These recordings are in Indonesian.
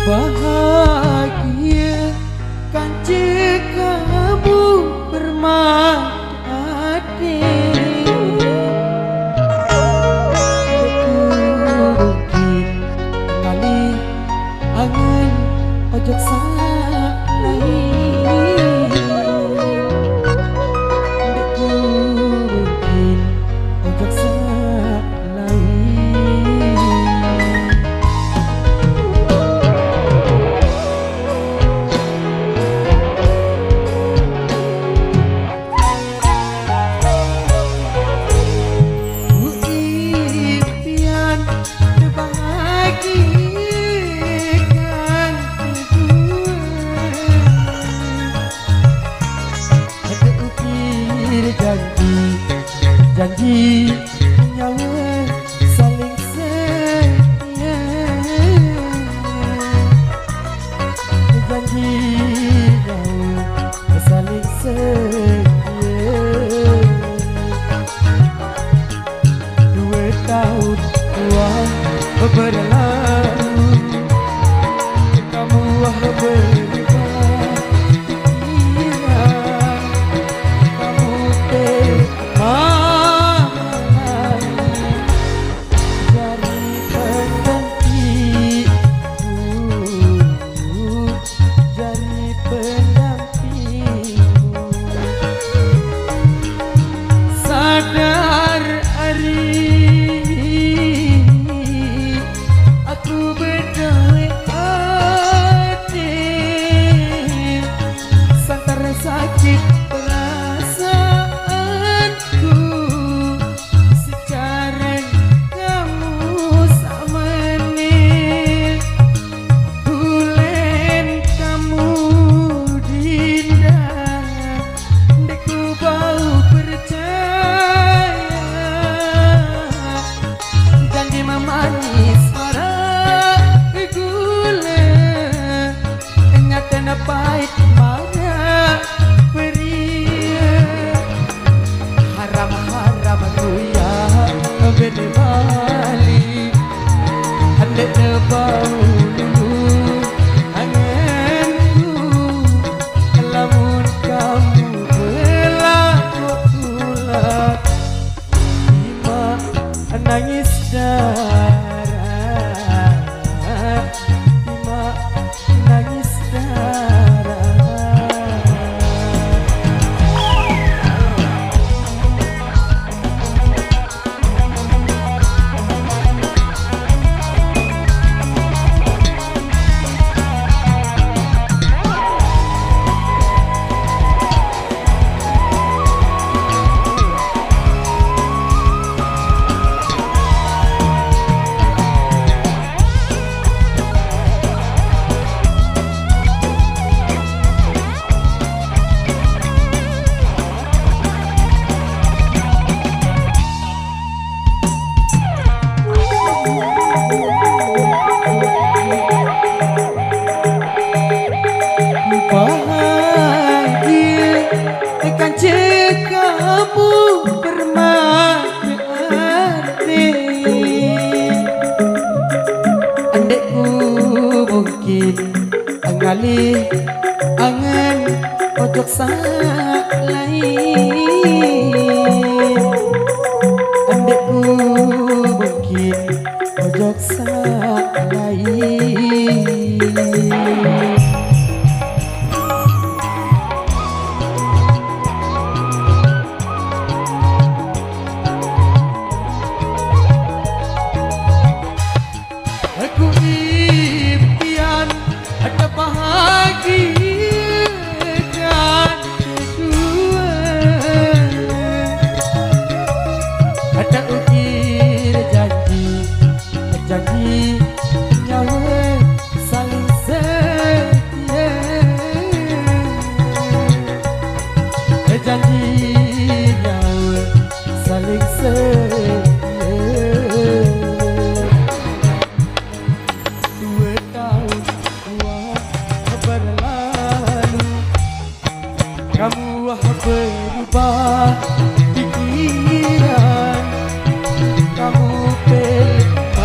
bahagia kan jika kamu bermati. Mungkin kali angin ojok salai. Mungkin ojok salai. Janji nyawa saling setia, janji nyawa saling setia. 2 tahun uang berlalu, kamu berubah pikiran, kamu sakit perasaanku secara kamu sama nih, bulan kamu dinda deku bau percaya janji memanis suara gula nyata pahit mana haram ruya bene bali ande bau dulu anganku lamun kamu berlaku tulak ima nangis darah ima nangis darah. Bahagia kan jika kamu bermati. Andekku mungkin angali angan ojok salai. Andekku mungkin ojok salai. Aku impian ada bahagia dan kedua, ada ukir janji nyawa saling setia, janji nyawa saling setia. Kamu berubah pikiran, kamu peluk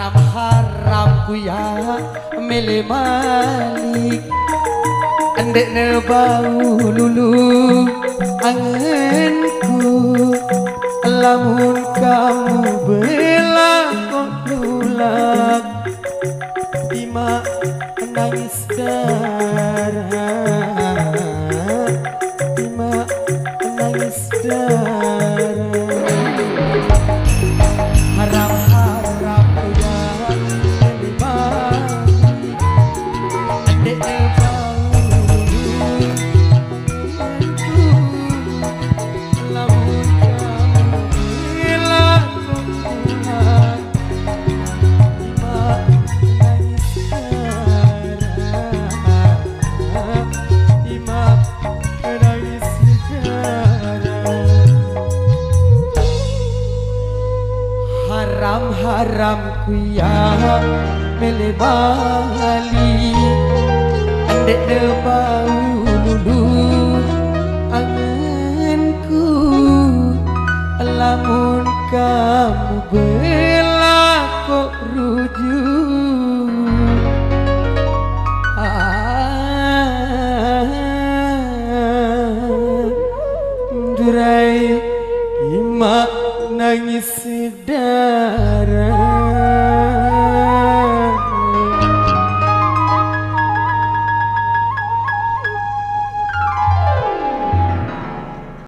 haram ku ya milih malik andek ne bau lulu angenku lamun kamu bela kok tulak ima nangis darah ima nangis darah harap-harap ya lima adek bau lamun kamu bila kumpulan ima nangis darah ima nangis darah haram ku ya milih bali andek de bau lulu anganku lamun kamu bela kok rujuk durai ima nangis darah